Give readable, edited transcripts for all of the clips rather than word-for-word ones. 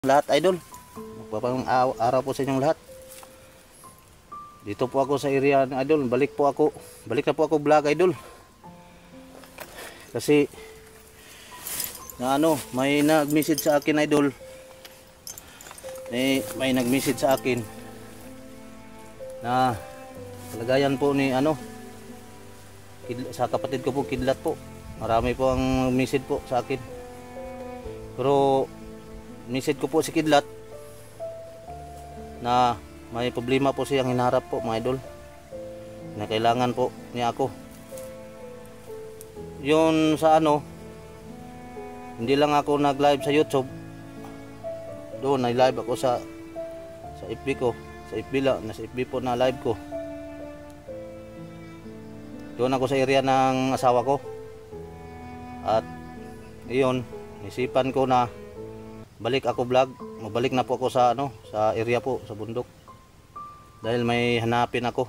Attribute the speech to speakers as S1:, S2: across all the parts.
S1: Lahat idol, magpapang araw po sa inyong lahat. Dito po ako sa area ng idol. Balik na po ako vlog idol. Kasi na may nag-message sa akin idol. May nag-message sa akin na kalagayan po ni sa kapatid ko po, kidlat po. Marami po ang message po sa akin. Pero message ko po si kidlat na may problema po siyang hinaharap po mga idol, na kailangan po niya ako. Yun sa hindi lang ako nag live sa YouTube. Doon nag live ako sa FB ko, sa FB lang, nasa FB po na live ko. Doon ako sa area ng asawa ko. At iyon, isipan ko na balik ako vlog. Mabalik na po ako sa sa area po, sa bundok. Dahil may hanapin ako.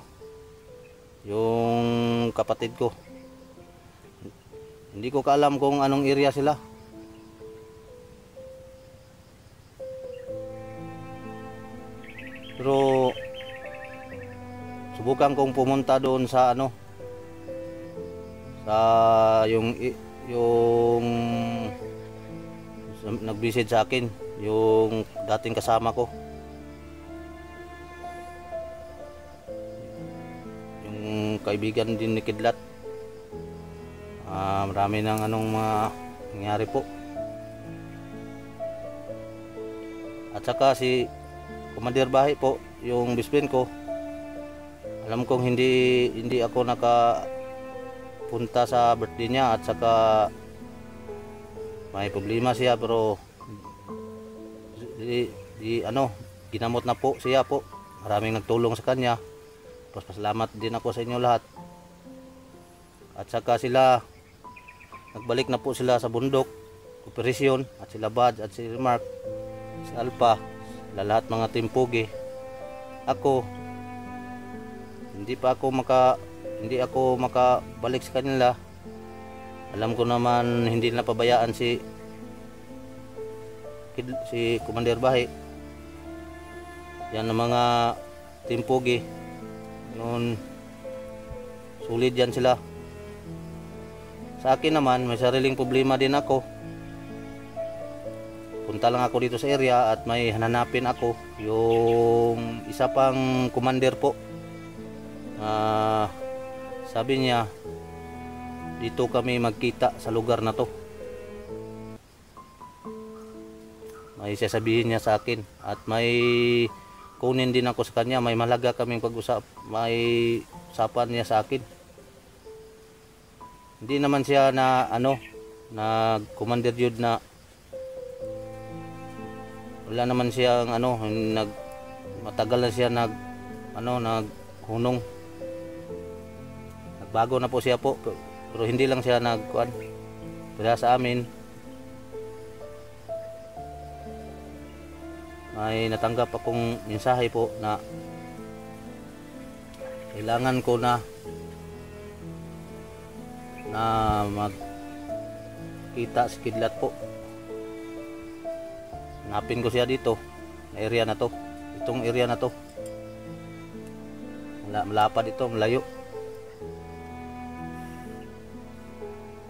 S1: Yung kapatid ko. Hindi ko kaalam kung anong area sila. Pero subukan kong pumunta doon sa sa yung nag-visit sa akin, yung dating kasama ko, yung kaibigan din ni Kidlat. Marami ng mga nangyari po. At saka si Commander Bahi po, yung best friend ko. Alam kong hindi ako nakapunta sa birthday niya, at saka may problema siya, pero ginamot na po siya po. Maraming nagtulong sa kanya. Pasalamat din ako sa inyo lahat. At saka sila nagbalik na po sila sa bundok operasyon, at sila Bad at si Mark, si Alpha, sila lahat mga timpugi. Ako hindi ako makabalik sa kanila. Alam ko naman hindi na pabayaan si Commander Bahi. Yan ang mga timpugi. Noon, sulit yan sila. Sa akin naman, may sariling problema din ako. Punta lang ako dito sa area at may hanapin ako. Yung isa pang commander po. Sabi niya, dito kami magkita sa lugar na to. May sasabihin niya sa akin, at may kunin din ako sa kanya. May malaga kaming may usapan niya sa akin. Hindi naman siya na commander yun, na wala naman siya matagal na siya naghunong. Nagbago na po siya po. Pero hindi lang siya kaya sa amin may natanggap akong mensahe po na kailangan ko na magkita si Kidlat po. Hanapin ko siya dito na area na to. Itong area na to, malapad ito, malayo.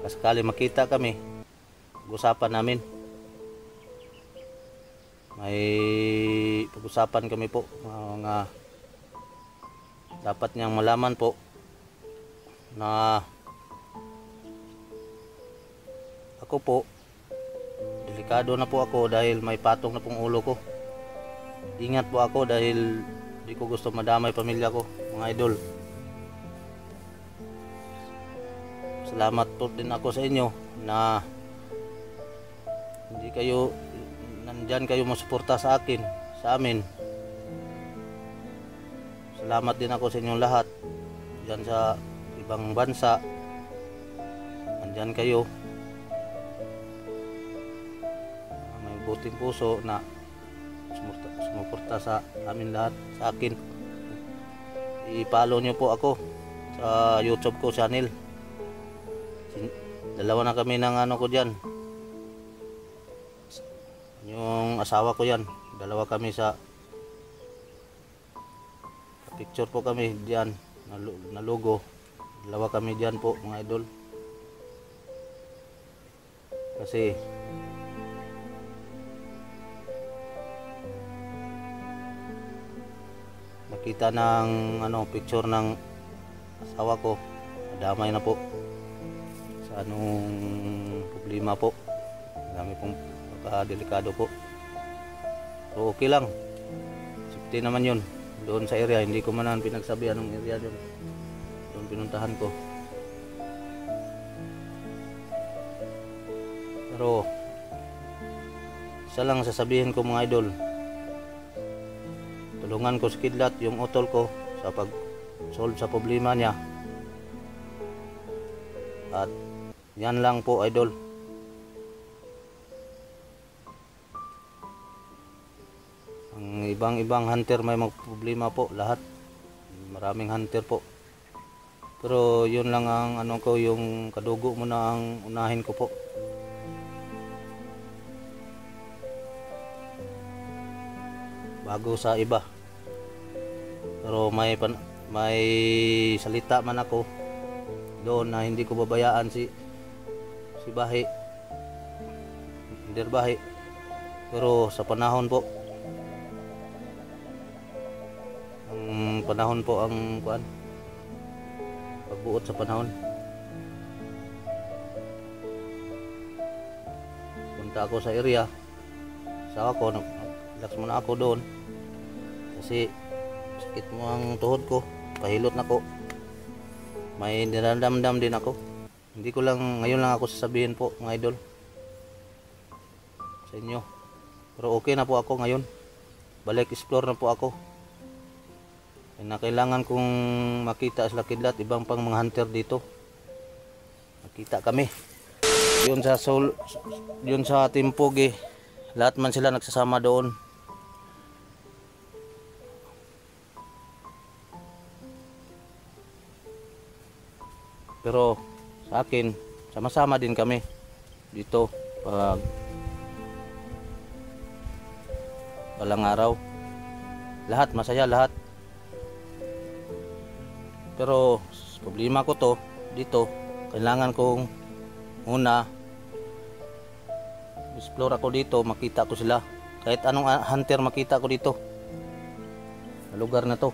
S1: Sakali makita kami, pag-usapan namin. May pag-usapan kami po, mga dapat niyang malaman po, na ako po, delikado na po ako dahil may patong na pong ulo ko. Ingat po ako dahil di ko gusto madamay pamilya ko, mga idol. Salamat po din ako sa inyo na nandyan kayo masuporta sa amin. Salamat din ako sa inyong lahat dyan sa ibang bansa. Nandyan kayo, may buting puso na sumuporta sa amin lahat, sa akin. I-follow nyo po ako sa YouTube ko channel. Dalawa na kami ng ko dyan. Yung asawa ko yan. Dalawa kami sa picture po kami diyan na logo. Dalawa kami diyan po mga idol. Kasi nakita ng picture ng asawa ko, nadamay na po sa anong problema po. Dami pong delikado po. So okay lang. Safety naman yun. Doon sa area, hindi ko man pinagsabi anong area yun. Doon pinuntahan ko. Pero isa lang sasabihin ko mga idol. Tulungan ko si Kidlat, yung utol ko, sa pag-solve sa problema niya. At yan lang po idol. Ang ibang hunter may problema po, lahat. Maraming hunter po. Pero yun lang ang ko, yung kadugo mo na ang unahin ko po. Bago sa iba. Pero may salita man ako doon na hindi ko babayaan si Bahi. Hindi Bahi. Pero sa panahon po, panahon po ang pagbuot sa panahon. Punta ako sa area, sawa ko, relax muna ako doon kasi sakit mo ang tuhod ko, pahilot na ko, may niraramdam din ako. Hindi ko lang, ngayon lang ako sasabihin po mga idol sa inyo, pero okay na po ako ngayon. Balik explore na po ako. Na kailangan kong makita sila Kidlat, ibang pang mga hunter dito. Nakita kami. Yun sa Timpog lahat man sila nagsasama doon. Pero sa akin, sama-sama din kami dito pag walang araw. Lahat masaya, lahat. Pero problema ko to dito, kailangan kong una explore ako dito, makita ko sila. Kahit anong hunter makita ko dito sa lugar na to.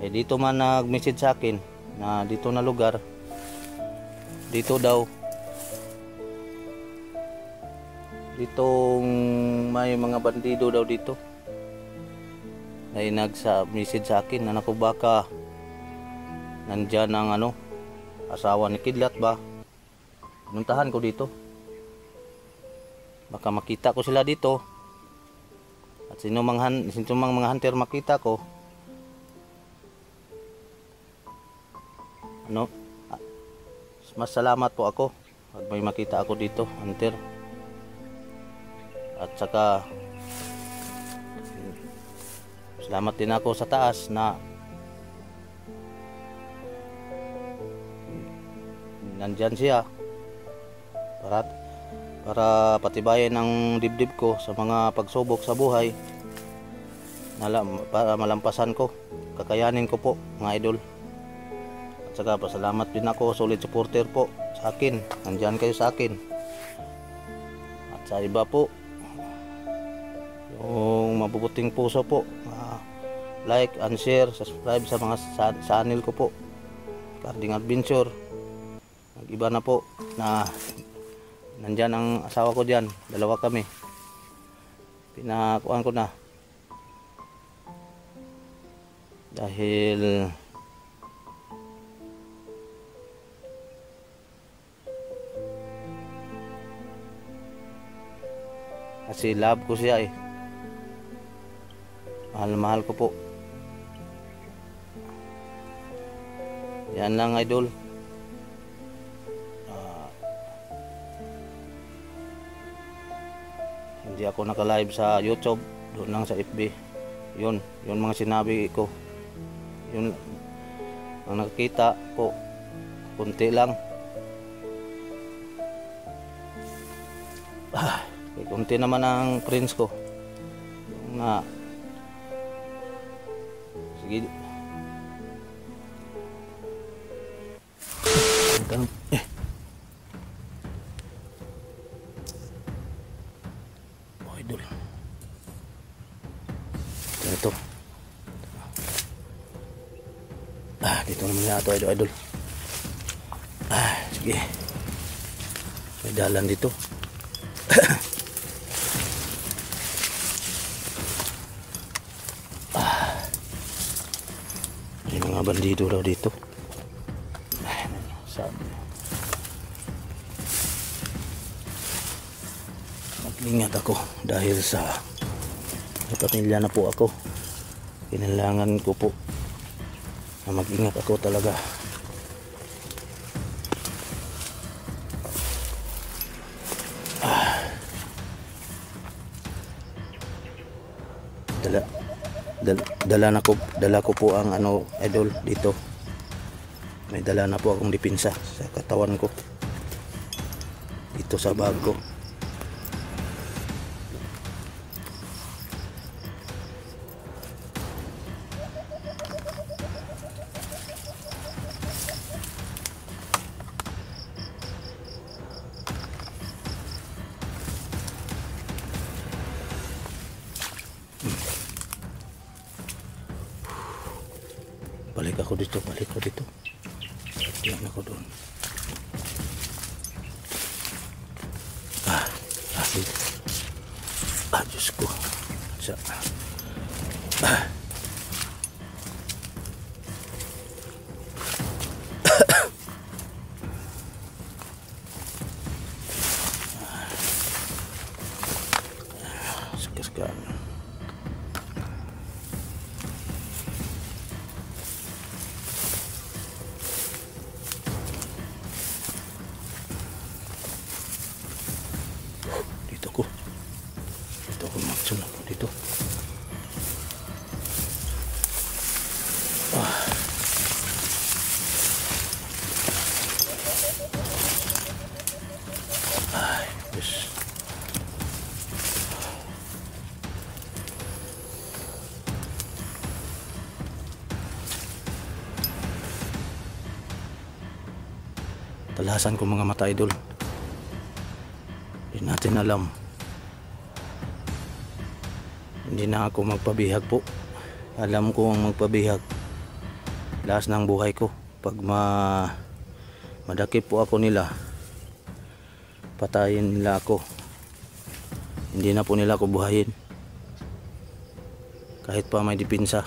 S1: Dito man nag-message sa akin na dito na lugar, dito daw, ditong may mga bandido daw dito. Ay nagsa-message sa akin na naku, baka nandyan ang asawa ni Kidlat ba. Puntahan ko dito, baka makita ko sila dito. At sino mang mga hunter makita ko, mas salamat po ako pag may makita ako dito, hunter. At saka salamat din ako sa taas na nandyan siya para patibayan ang dibdib ko sa mga pagsubok sa buhay, para malampasan ko, kakayanin ko po mga idol. At saka pasalamat din ako, solid supporter po sa akin, nandyan kayo sa akin. At sa iba po, yung mabubuting puso po, like and share, subscribe sa mga channel ko po, Carding Adventure. Nag-iba na po na nandyan ang asawa ko dyan, dalawa kami, pinakuan ko na dahil kasi love ko siya mahal ko po. Yan lang idol. Hindi ako naka-live sa YouTube, doon lang sa FB. Yun mga sinabi ko. Yun ang nakikita ko, kunti lang. Kunti naman ang friends ko. Na sige. Oh, idol. Ito. Dito naman na ito, idol. Sige. May dalan dito. May mga bandido raw dito. Sabi. Mag-ingat ako dahil sa pamilya na po ako. Kailangan ko po na mag-ingat ako talaga. Dala ko po ang idol dito. May dala na po akong dipinsa sa katawan ko. Dito sa bag ko. Balik ako dito. Diyan ako doon. Asid. Diyos ko. Sekarang. Dito ako magsunod dito. Yes. Talasan ko mga mata, idol. Hindi natin alam. Hindi na ako magpabihag po. Alam ko ang magpabihag. Last ng buhay ko. Pag madakip po ako nila, patayin nila ako. Hindi na po nila ako buhayin. Kahit pa may dipinsa.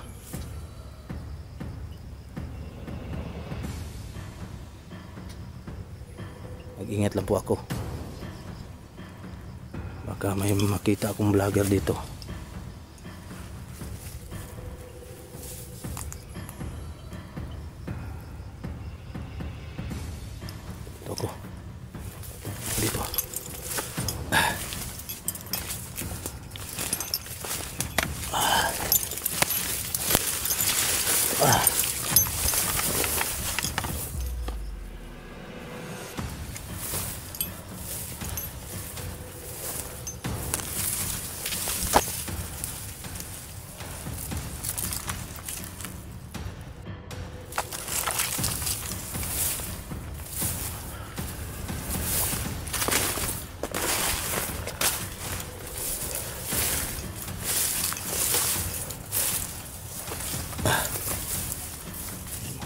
S1: Mag-ingat lang po ako. Baka may makita akong vlogger dito. Ito ko. Dito.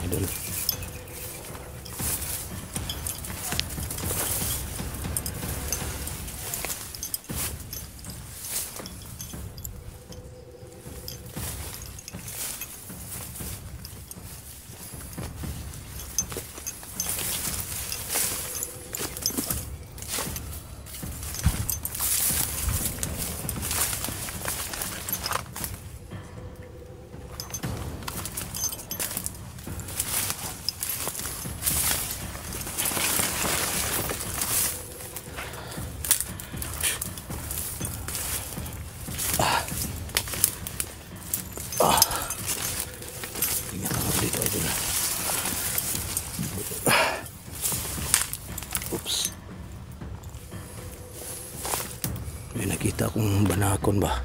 S1: Idol. banakon ba?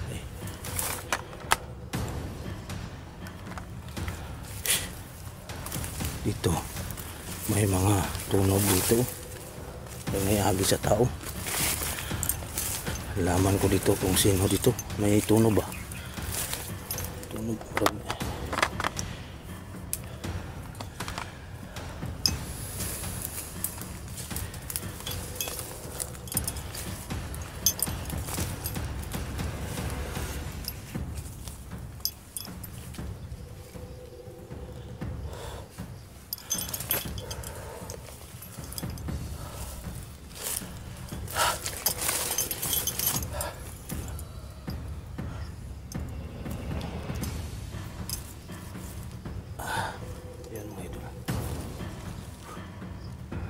S1: Ay. Dito may mga tunog dito. May abi sa tao. Laman ko dito kung sino dito. May tunog ba? Tunog.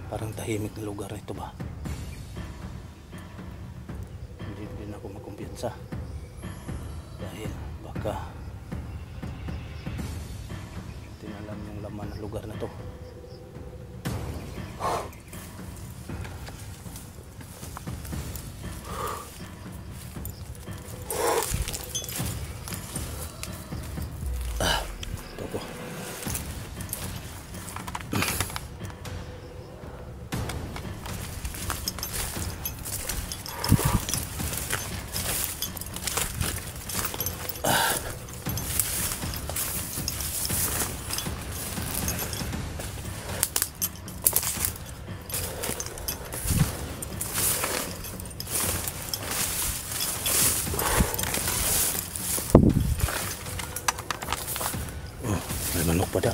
S1: Parang tahimik na lugar ito ba? Hindi din ako magkumpiyansa dahil baka tinalam yung laman ng lugar na to. Ito po. May manok pa da.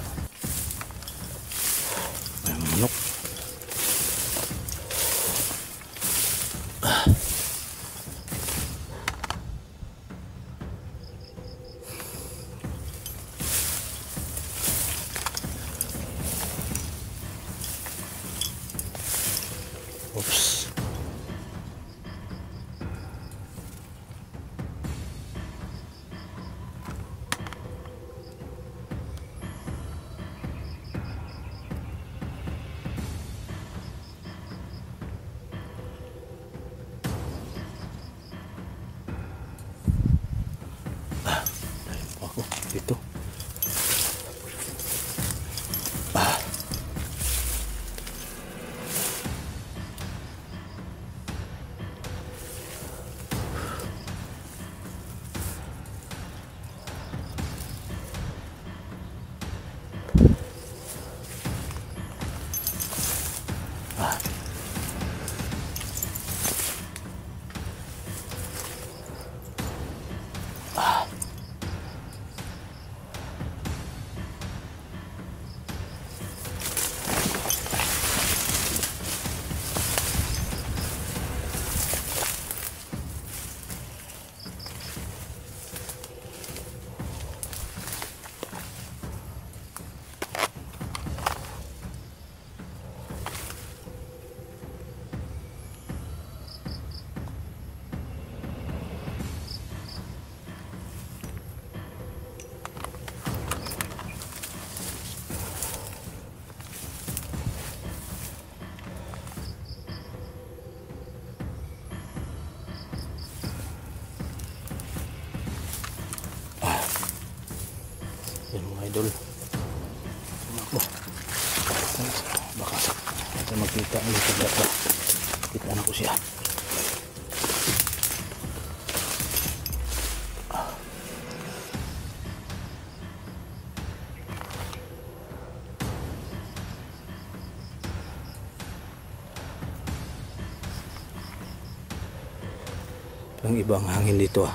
S1: May manok. Oops. Dito. Yan mga idol. Baka ito magkita ang likod dito. Kita na ko siya. Ang ibang hangin dito ah.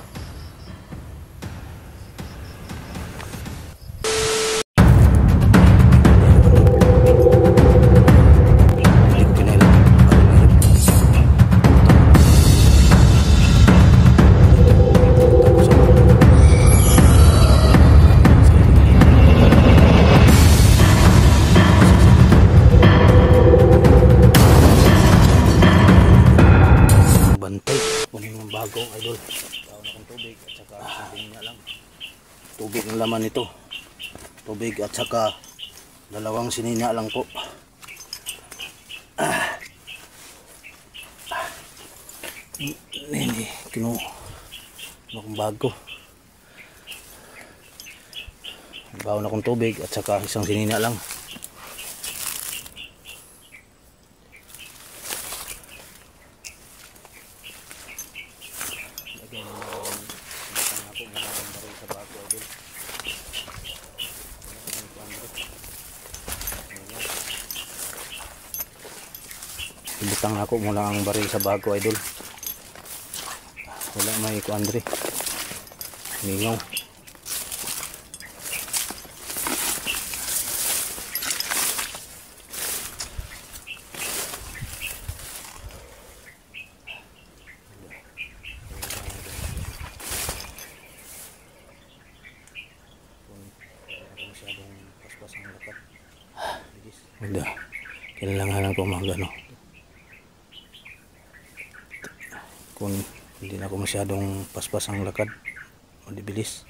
S1: Bagong idol. Taon akong tubig at saka niya lang. Tubig ng laman nito. Tubig at saka dalawang sinina lang po. Hindi, kinuha akong bago. Baon akong tubig at saka isang sinina lang. Ibutang ako muna ang baril sa bago, idol. Wala may kuandre. Mingaw. Wala. Kailangan ko mag-ano. Kung hindi na ako masyadong paspas ang lakad, madibilis.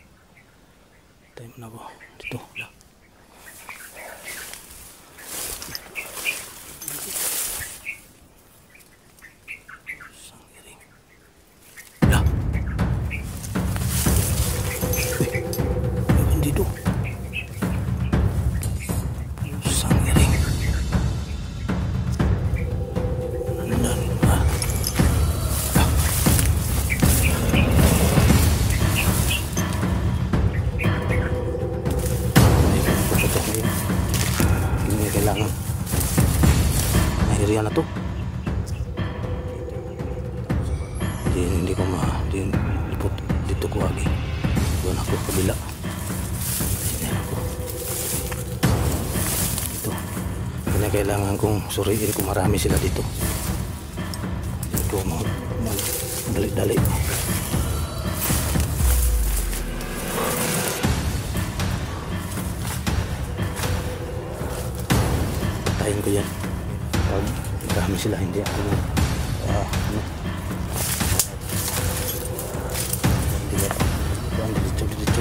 S1: Time na ako dito. Sangiring. Wala. Uy, dito. Sangiring. Nandan. Kailangan nahiriyan na to. Hindi ko lipot dito ko lagi. Doon ako kabila. Ayan ako dito. Kaya kailangan kong suriin kung marami sila dito. Hindi ko dali-dali. Tayin ko yan. Pag marami sila, hindi ako dito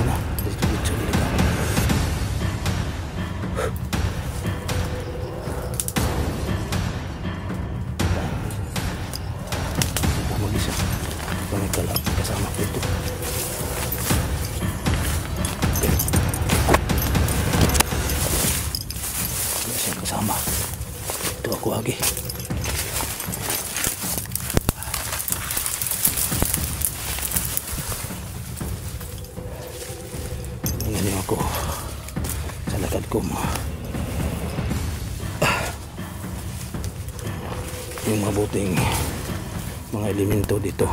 S1: na. Dito ka. Mag-isa. Kung may kasama ko ito. Wala siyang kasama. Ito ako lagi. Ngayon ako sa lakad ko yung mabuting mga elemento dito.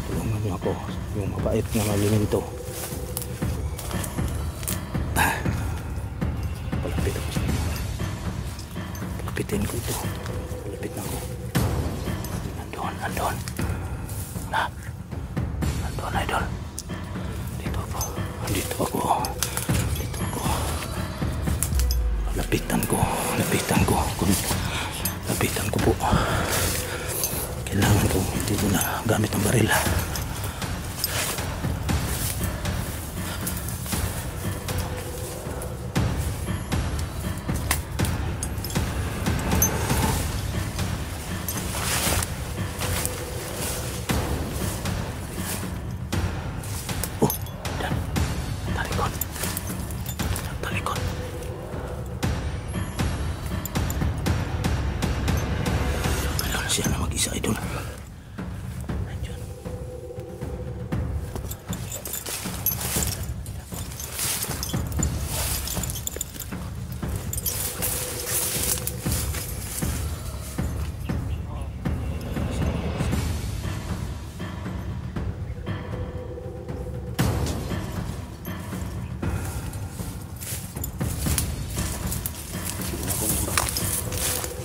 S1: Tulungan niyo ako, yung mabait na mga elemento. Palapit ako sa inyo. Palapitin ko ito. Palapit na ako. Nandun. Nandun, idol. Dito ako. Lapitan ko po. Kailangan ko hindi ko na gamit ang baril. Talikod. Siya na mag-isa, idol. Nandiyan.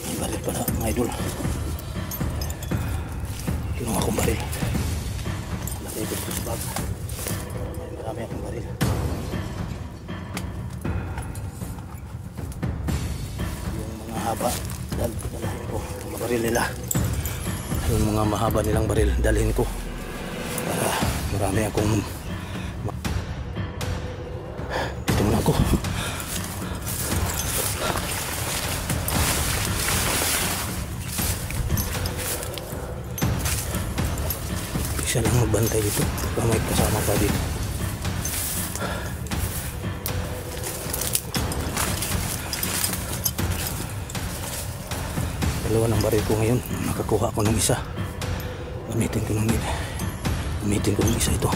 S1: May baril pala, mga idol. Kinuha akong baril. Lagay ko sa bag. Marami akong baril. Yung mga haba, dalhin ko. Yung baril nila. Yung mga mahaba nilang baril, dalhin ko. Para marami akong... Dito muna ako. Siya lang magbantay dito. Baka may kasama pa dito. Dalawa ng baril ko ngayon. Nakakuha ko ng isa. Gamitin ko ng isa ito.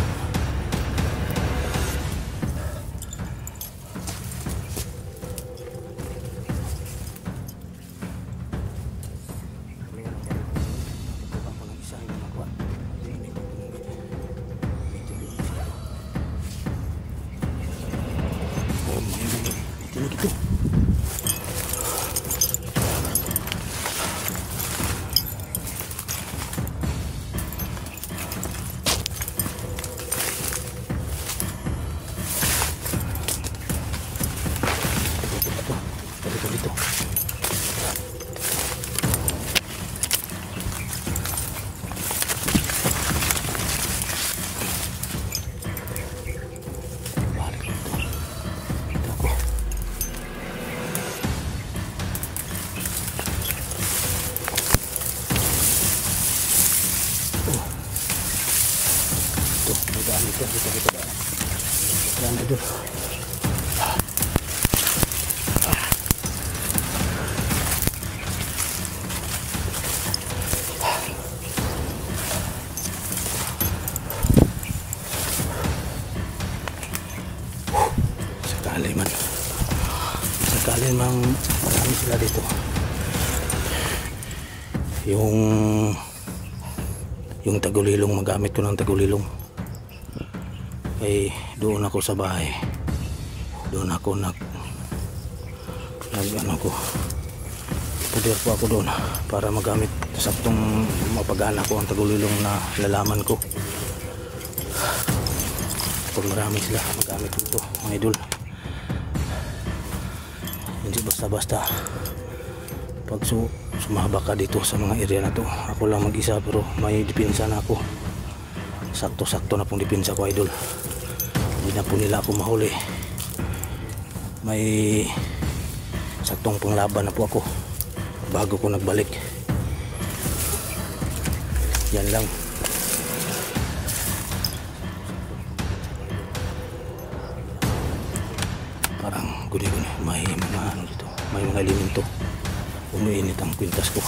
S1: Dito. Balik dito. Dito ako. Ito, may daan dito. Dito daan. Daan dito. Sakali mang marami sila dito. Yung tagulilong, magamit ko ng tagulilong. Ay doon ako sa bahay. Doon ako puder po ako doon para magamit saktong mapagana ko ang tagulilong na lalaman ko. Pag marami sila, magamit ito mga idol. Hindi basta-basta pag sumabak ka dito sa mga area na to. Ako lang mag-isa pero may depensa na ako. Sakto-sakto na pong depensa ko, idol. Hindi na po nila ako mahuli. May saktong panglaban na po ako bago ko nagbalik. Yan lang. Parang guni-guni, may mga ano dito, may mga elemento. Umiinit ang kwintas ko.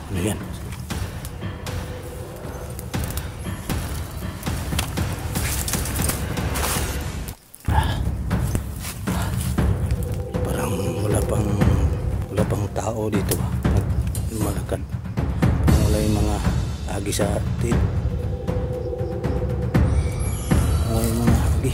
S1: Ano yan? Wala pang tao dito, malakad. Wala yung mga agi sa atin. Wala yung mga agi.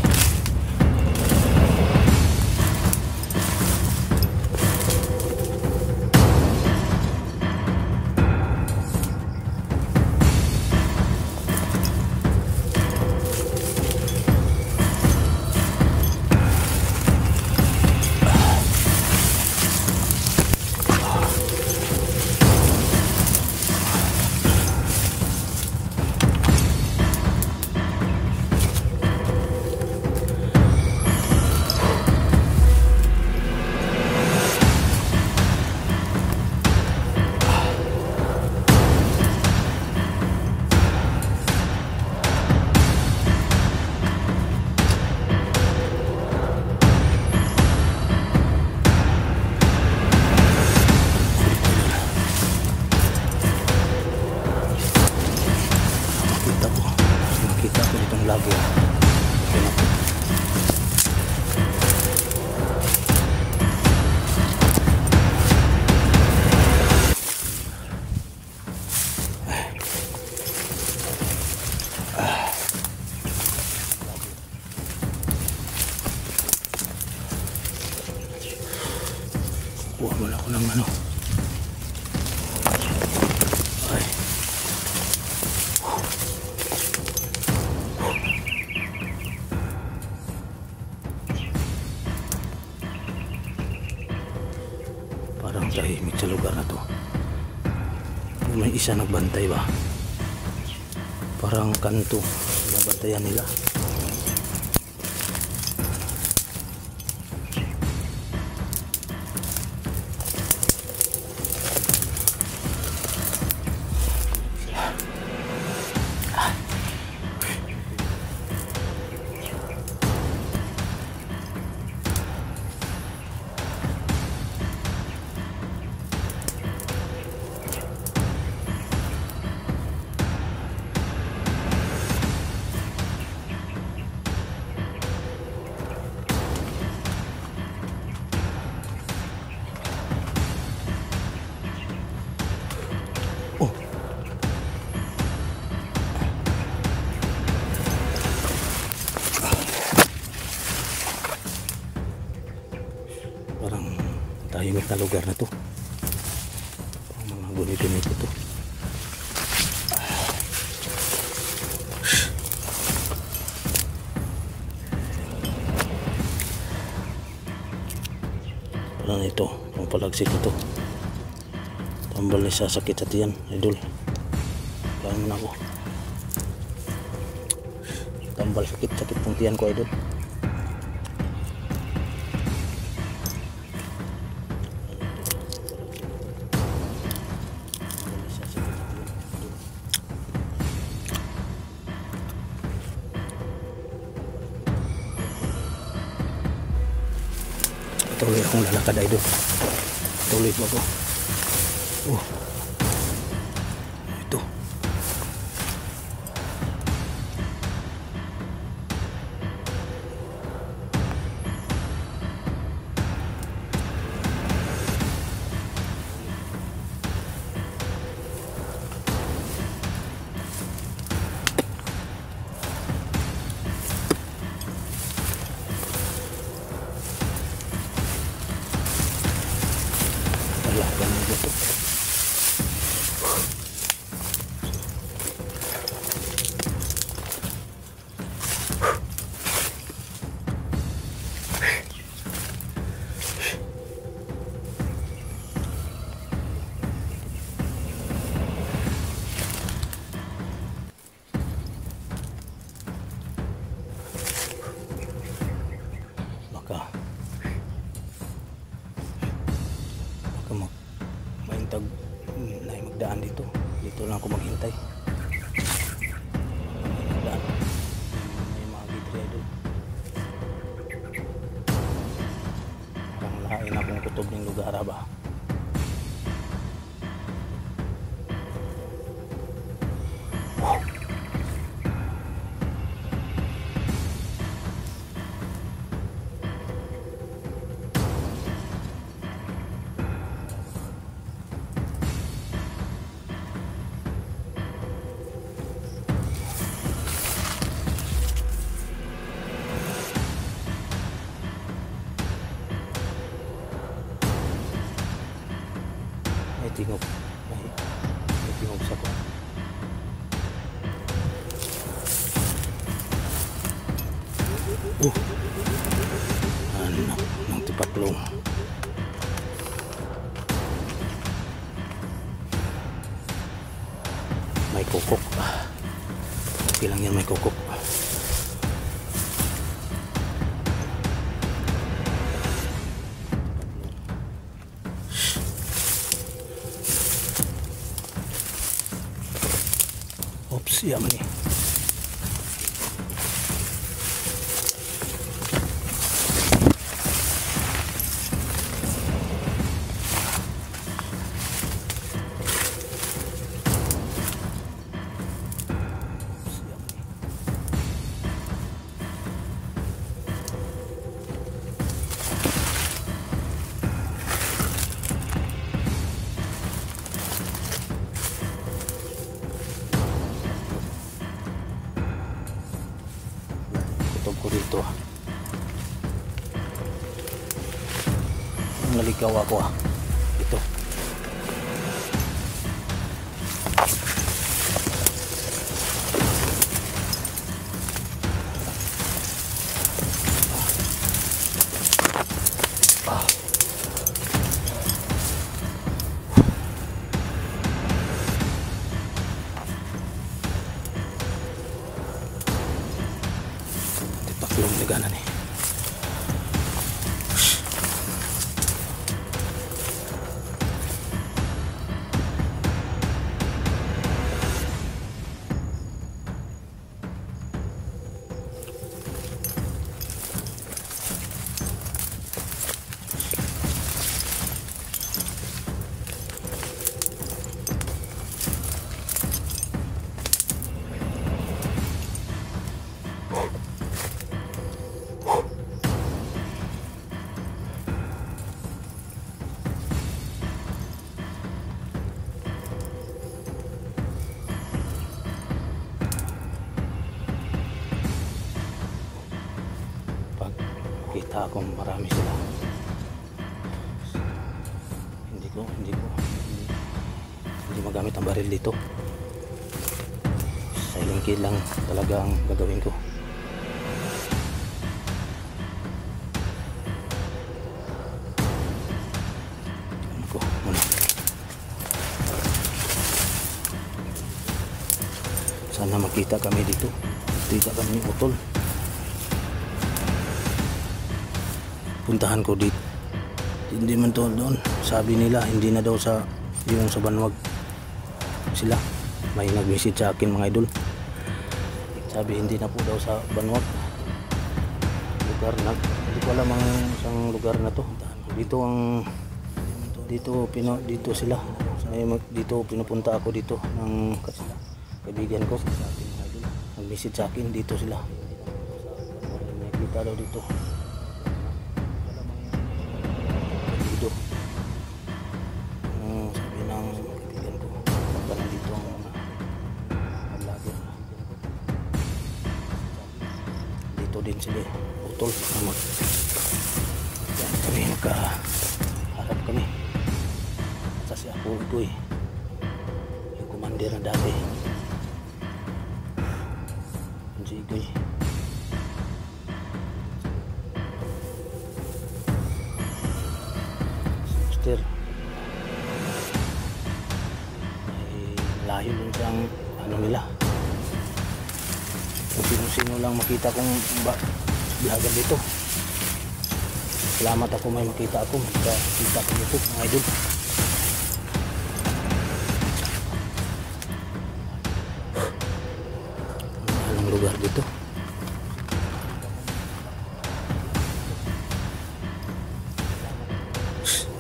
S1: Nakita ko ditong lagi. Okay na po. Kuha mo na ako ng ano. Ay. Parang tahimik sa lugar na to. May isa nagbantay ba? Parang kanto. Bantayan nila. Parang tahimik na lugar na to. Mga gunit-gunit ito. Parang ito, ang palagsik ito. Tambal na sasakit sa tiyan, idol. Kaya mo na ako. Tambal sakit-sakit ng tiyan ko, idol. Tuloy akong lalakad, idol. Tuloy mo ako. Ito. Wala ka ng gusto. Maintag na magdaan dito. Dito lang ako maghintay. Magdaan. May mga bitri doon. Parang lahain akong kutob ng lugar ba. Tingog may tingog sa ko. Anak ng tipaklong. May kukok. Okay lang yan, may kukok. Oops, yaman eh. Kutob ko dito. Naligaw ako ito. Daganan eh. Kita akong marami sila. Hindi magamit ang baril dito. Silent kill lang talaga ang gagawin ko. Tignan ko muna. Sana makita kami dito. Kita kami utol. Puntahan ko dito. Hindi man to doon. Sabi nila hindi na daw sa yung sa Banwag sila. May nag-message sa akin mga idol. Sabi hindi na po daw sa Banwag lugar na. Hindi ko alam ang isang lugar na to. Dito ang dito sila. Dito pinupunta ako dito ng kaibigan ko. Nag-message sa akin dito sila. Nakita daw dito. Sabi ng kaibigan ko baka nandito ang mga vlogger. Dito din sila utol. Kami magkaharap kami. Kasi ako ito yung commander na dati yung Jigoy. Sister layo din siyang ano nila. Kung sino lang makita kong vlogger dito. Salamat ako may makita ako. Makita ko dito mga idol. Anong lugar dito?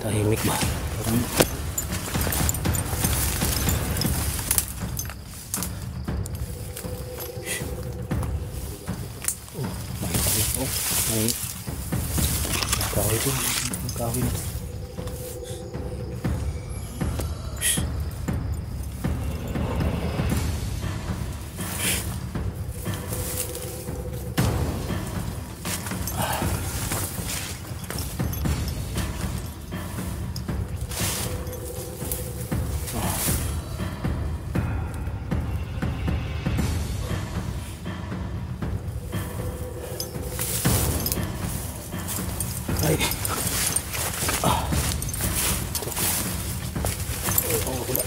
S1: Tahimik ba? Parang may kahoy ito. Kahoy ito. Ay. Wala.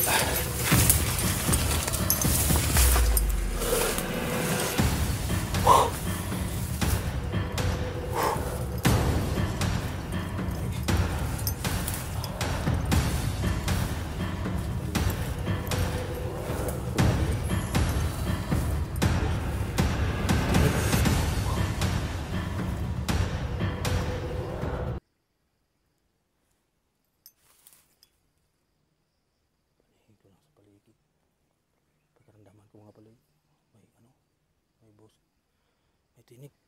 S1: Pagkaramdaman ko nga pala may boss, may tinik.